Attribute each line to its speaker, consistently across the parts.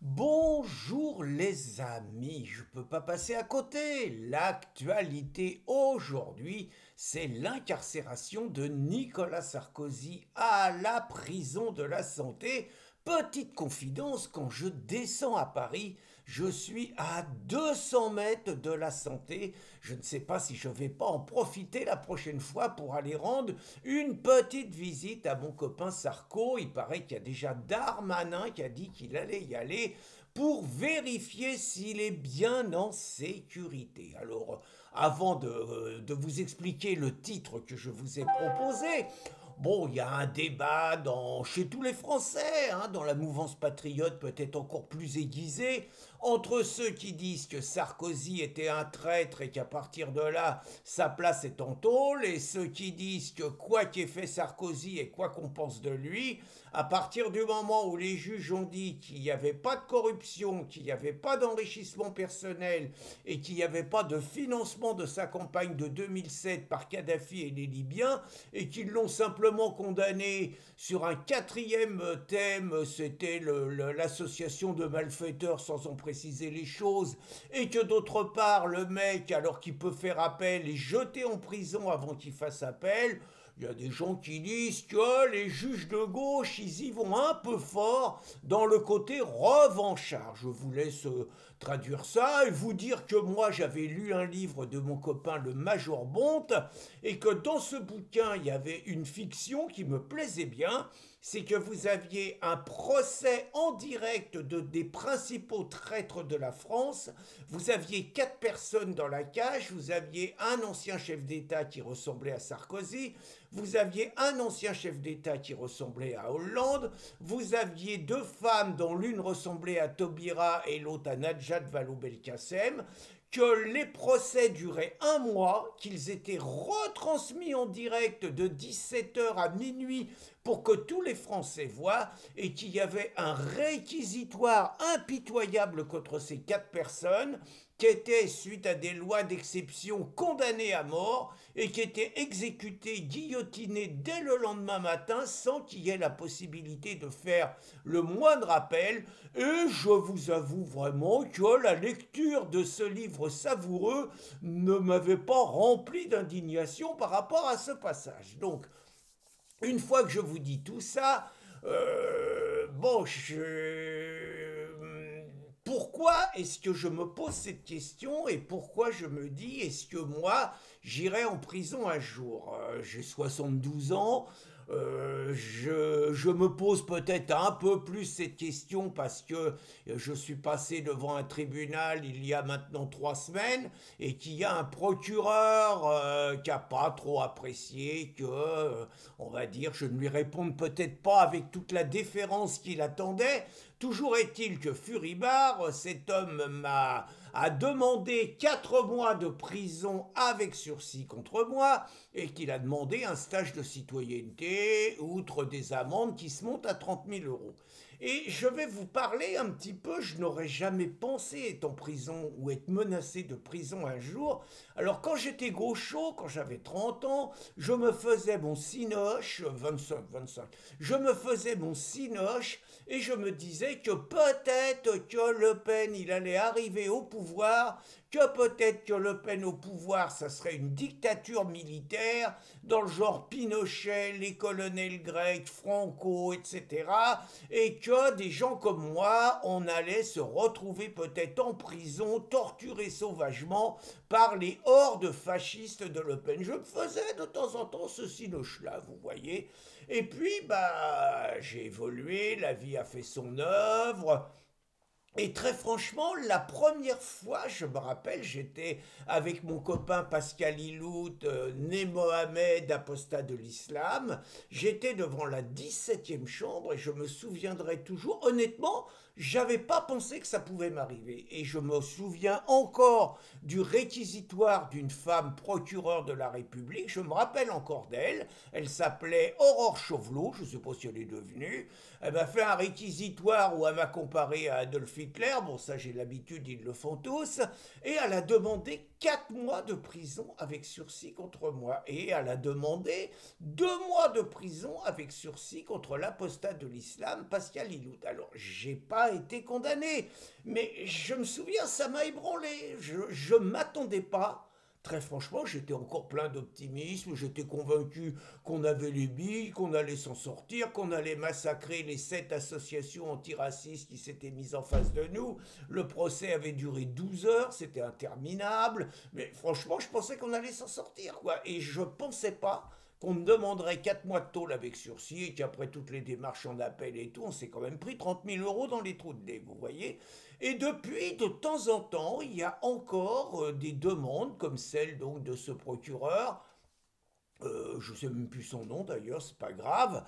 Speaker 1: Bonjour les amis, je peux pas passer à côté. L'actualité aujourd'hui, c'est l'incarcération de Nicolas Sarkozy à la prison de la Santé. Petite confidence, quand je descends à Paris, je suis à 200 mètres de la Santé. Je ne sais pas si je vais pas en profiter la prochaine fois pour aller rendre une petite visite à mon copain Sarko. Il paraît qu'il y a déjà Darmanin qui a dit qu'il allait y aller pour vérifier s'il est bien en sécurité. Alors, avant de vous expliquer le titre que je vous ai proposé, bon, il y a un débat chez tous les Français, dans la mouvance patriote peut-être encore plus aiguisé, entre ceux qui disent que Sarkozy était un traître et qu'à partir de là, sa place est en tôle, et ceux qui disent que quoi qu'ait fait Sarkozy et quoi qu'on pense de lui, à partir du moment où les juges ont dit qu'il n'y avait pas de corruption, qu'il n'y avait pas d'enrichissement personnel et qu'il n'y avait pas de financement de sa campagne de 2007 par Kadhafi et les Libyens, et qu'ils l'ont simplement condamné sur un quatrième thème, c'était l'association de malfaiteurs sans en préciser les choses, et que d'autre part le mec, alors qu'il peut faire appel, est jeté en prison avant qu'il fasse appel. Il y a des gens qui disent que les juges de gauche, ils y vont un peu fort dans le côté revanchard. Je vous laisse traduire ça et vous dire que moi, j'avais lu un livre de mon copain le Major Bonte et que dans ce bouquin, il y avait une fiction qui me plaisait bien. C'est que vous aviez un procès en direct des principaux traîtres de la France. Vous aviez 4 personnes dans la cage. Vous aviez un ancien chef d'État qui ressemblait à Sarkozy. Vous aviez un ancien chef d'État qui ressemblait à Hollande. Vous aviez 2 femmes dont l'une ressemblait à Taubira et l'autre à Najat Vallaud-Belkacem, que les procès duraient un mois, qu'ils étaient retransmis en direct de 17 h à minuit pour que tous les Français voient, et qu'il y avait un réquisitoire impitoyable contre ces 4 personnes, qui étaient, suite à des lois d'exception, condamnées à mort et qui étaient exécutés, guillotinés dès le lendemain matin sans qu'il y ait la possibilité de faire le moindre appel. Et je vous avoue vraiment que la lecture de ce livre savoureux ne m'avait pas rempli d'indignation par rapport à ce passage. Donc, une fois que je vous dis tout ça, pourquoi est-ce que je me pose cette question et pourquoi je me dis est-ce que moi j'irai en prison un jour? J'ai 72 ans. Je me pose peut-être un peu plus cette question parce que je suis passé devant un tribunal il y a maintenant 3 semaines et qu'il y a un procureur qui a pas trop apprécié que, on va dire, je ne lui réponde peut-être pas avec toute la déférence qu'il attendait. Toujours est-il que Furibard, cet homme a demandé 4 mois de prison avec sursis contre moi et qu'il a demandé un stage de citoyenneté, outre des amendes qui se montent à 30 000 euros. Et je vais vous parler un petit peu, je n'aurais jamais pensé être en prison ou être menacé de prison un jour. Alors quand j'étais gaucho, quand j'avais 30 ans, je me faisais mon cinoche, 25, je me faisais mon cinoche et je me disais que peut-être que Le Pen, il allait arriver au pouvoir, que peut-être que Le Pen au pouvoir, ça serait une dictature militaire, dans le genre Pinochet, les colonels grecs, Franco, etc. Et que des gens comme moi, on allait se retrouver peut-être en prison, torturés sauvagement par les hordes fascistes de Le Pen. Je me faisais de temps en temps ce cinoche-là, vous voyez. Et puis, j'ai évolué, la vie a fait son œuvre. Et très franchement, la première fois, je me rappelle, j'étais avec mon copain Pascal Ilout, né Mohamed, apostat de l'islam. J'étais devant la 17e chambre et je me souviendrai toujours, honnêtement, j'avais pas pensé que ça pouvait m'arriver. Et je me souviens encore du réquisitoire d'une femme procureure de la République. Je me rappelle encore d'elle. Elle s'appelait Aurore Chauvelot, je ne sais pas si elle est devenue. Elle m'a fait un réquisitoire où elle m'a comparé à Adolphine Hitler, bon ça j'ai l'habitude, ils le font tous, et elle a demandé 4 mois de prison avec sursis contre moi, et elle a demandé 2 mois de prison avec sursis contre l'apostat de l'islam, Pascal Iloud. Alors j'ai pas été condamné, mais je me souviens, ça m'a ébranlé, je m'attendais pas. Très franchement, j'étais encore plein d'optimisme, j'étais convaincu qu'on avait les billes, qu'on allait s'en sortir, qu'on allait massacrer les 7 associations antiracistes qui s'étaient mises en face de nous. Le procès avait duré 12 heures, c'était interminable, mais franchement, je pensais qu'on allait s'en sortir, quoi. Et je pensais pas qu'on me demanderait 4 mois de tôle avec sursis et qu'après toutes les démarches en appel et tout, on s'est quand même pris 30 000 euros dans les trous de nez, vous voyez. Et depuis, de temps en temps, il y a encore des demandes comme celle donc de ce procureur. Je ne sais même plus son nom d'ailleurs, c'est pas grave.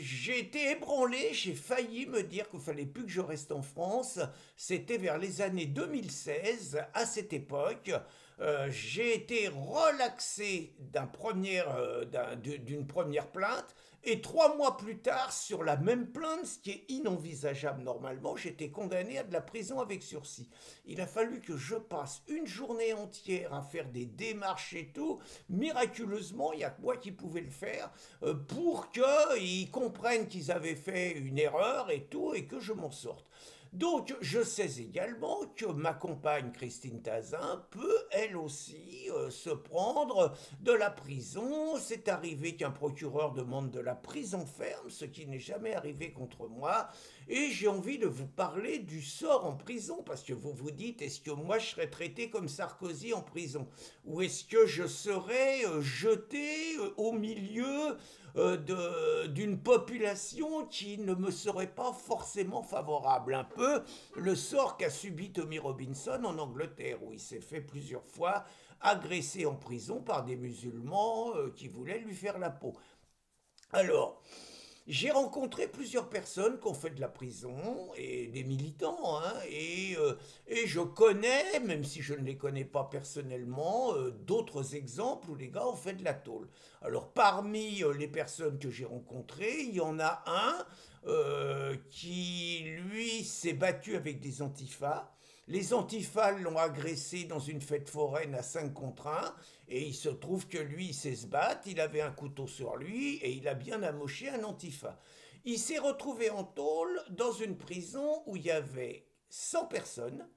Speaker 1: J'ai été ébranlé, j'ai failli me dire qu'il fallait plus que je reste en France. C'était vers les années 2016, à cette époque. J'ai été relaxé d'une première plainte et 3 mois plus tard, sur la même plainte, ce qui est inenvisageable normalement, j'étais condamné à de la prison avec sursis. Il a fallu que je passe une journée entière à faire des démarches et tout. Miraculeusement, il n'y a que moi qui pouvais le faire pour qu'ils comprennent qu'ils avaient fait une erreur et tout et que je m'en sorte. Donc, je sais également que ma compagne Christine Tazin peut, elle aussi, se prendre de la prison. C'est arrivé qu'un procureur demande de la prison ferme, ce qui n'est jamais arrivé contre moi. Et j'ai envie de vous parler du sort en prison, parce que vous vous dites, est-ce que moi je serais traité comme Sarkozy en prison? Ou est-ce que je serais jeté au milieu d'une population qui ne me serait pas forcément favorable? Un peu le sort qu'a subi Tommy Robinson en Angleterre, où il s'est fait plusieurs fois agresser en prison par des musulmans qui voulaient lui faire la peau. Alors, j'ai rencontré plusieurs personnes qui ont fait de la prison et des militants, hein, et je connais, même si je ne les connais pas personnellement, d'autres exemples où les gars ont fait de la tôle. Alors parmi les personnes que j'ai rencontrées, il y en a un qui, lui, s'est battu avec des antifas. Les antifas l'ont agressé dans une fête foraine à 5 contre 1, et il se trouve que lui, il sait se battre, il avait un couteau sur lui, et il a bien amoché un antifa. Il s'est retrouvé en tôle dans une prison où il y avait 100 personnes,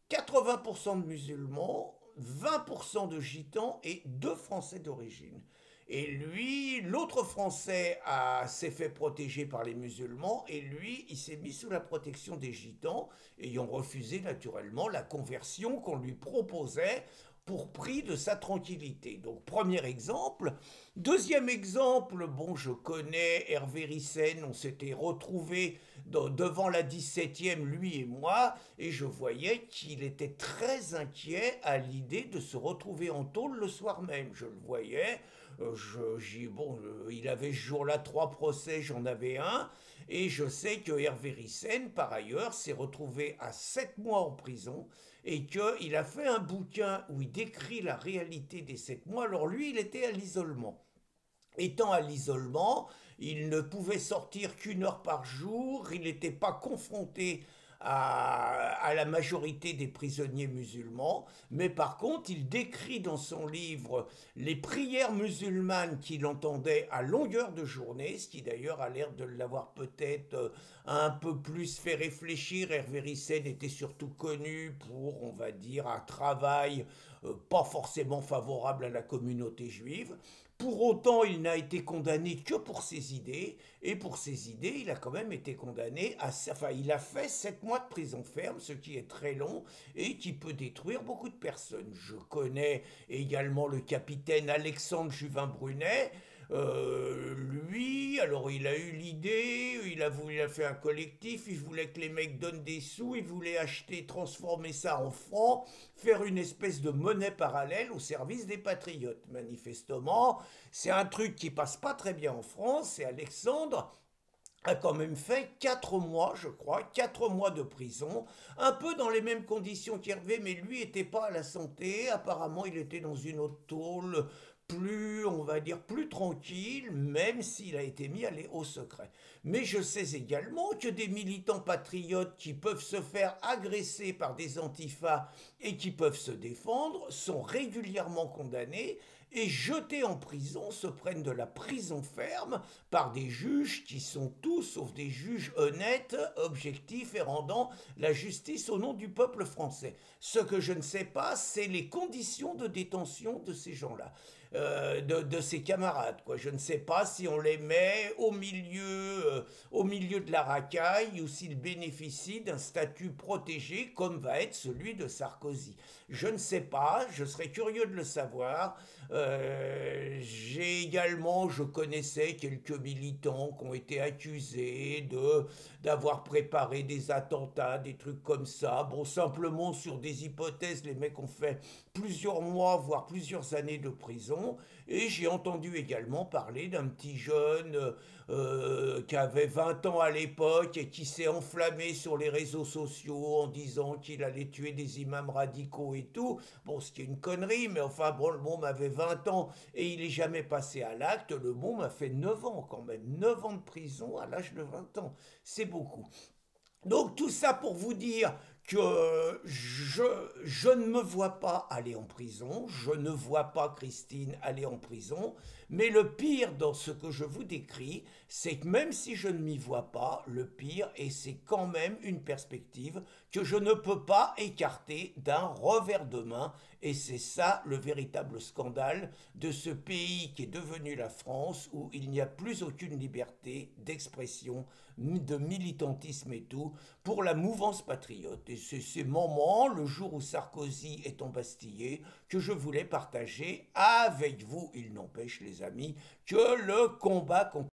Speaker 1: 80% de musulmans, 20% de gitans et 2 Français d'origine. Et lui, l'autre Français s'est fait protéger par les musulmans et lui, il s'est mis sous la protection des gitans, ayant refusé naturellement la conversion qu'on lui proposait pour prix de sa tranquillité. Donc premier exemple. Deuxième exemple, bon, je connais Hervé Ryssen, on s'était retrouvés devant la 17e, lui et moi, et je voyais qu'il était très inquiet à l'idée de se retrouver en tôle le soir même. Je le voyais, il avait ce jour-là 3 procès, j'en avais un, et je sais que Hervé Ryssen, par ailleurs, s'est retrouvé à 7 mois en prison, et qu'il a fait un bouquin où il décrit la réalité des 7 mois. Alors lui, il était à l'isolement. Étant à l'isolement, il ne pouvait sortir qu'1 heure par jour, il n'était pas confronté à la majorité des prisonniers musulmans, mais par contre, il décrit dans son livre les prières musulmanes qu'il entendait à longueur de journée, ce qui d'ailleurs a l'air de l'avoir peut-être un peu plus fait réfléchir. Hervé Ryssen était surtout connu pour, on va dire, un travail pas forcément favorable à la communauté juive. Pour autant, il n'a été condamné que pour ses idées, et pour ses idées, il a quand même été condamné enfin, il a fait 7 mois de prison ferme, ce qui est très long et qui peut détruire beaucoup de personnes. Je connais également le capitaine Alexandre Juvin-Brunet. Lui, alors il a eu l'idée, il a fait un collectif, il voulait que les mecs donnent des sous, il voulait acheter, transformer ça en francs, faire une espèce de monnaie parallèle au service des patriotes. Manifestement, c'est un truc qui passe pas très bien en France, et Alexandre a quand même fait 4 mois, je crois, 4 mois de prison, un peu dans les mêmes conditions qu'Hervé, mais lui n'était pas à la santé, apparemment il était dans une autre tôle plus, on va dire, plus tranquille, même s'il a été mis au secret. Mais je sais également que des militants patriotes qui peuvent se faire agresser par des antifas et qui peuvent se défendre sont régulièrement condamnés et jetés en prison, se prennent de la prison ferme par des juges qui sont tous sauf des juges honnêtes, objectifs et rendant la justice au nom du peuple français. Ce que je ne sais pas, c'est les conditions de détention de ces gens-là. De ses camarades, quoi. Je ne sais pas si on les met au milieu de la racaille ou s'ils bénéficient d'un statut protégé comme va être celui de Sarkozy. Je ne sais pas, je serais curieux de le savoir. Je connaissais quelques militants qui ont été accusés d'avoir préparé des attentats, des trucs comme ça. Bon, simplement sur des hypothèses, les mecs ont fait plusieurs mois, voire plusieurs années de prison. Et j'ai entendu également parler d'un petit jeune qui avait 20 ans à l'époque et qui s'est enflammé sur les réseaux sociaux en disant qu'il allait tuer des imams radicaux et tout. Bon, ce qui est une connerie, mais enfin, bon, le môme avait 20 ans et il n'est jamais passé à l'acte. Le môme a fait 9 ans quand même. 9 ans de prison à l'âge de 20 ans. C'est beaucoup. Donc tout ça pour vous dire que je ne me vois pas aller en prison, je ne vois pas Christine aller en prison, mais le pire dans ce que je vous décris, c'est que même si je ne m'y vois pas, le pire, et c'est quand même une perspective que je ne peux pas écarter d'un revers de main, et c'est ça le véritable scandale de ce pays qui est devenu la France, où il n'y a plus aucune liberté d'expression, de militantisme et tout, pour la mouvance patriote. Et c'est ces moments, le jour où Sarkozy est embastillé, que je voulais partager avec vous. Il n'empêche, les amis, que le combat continue.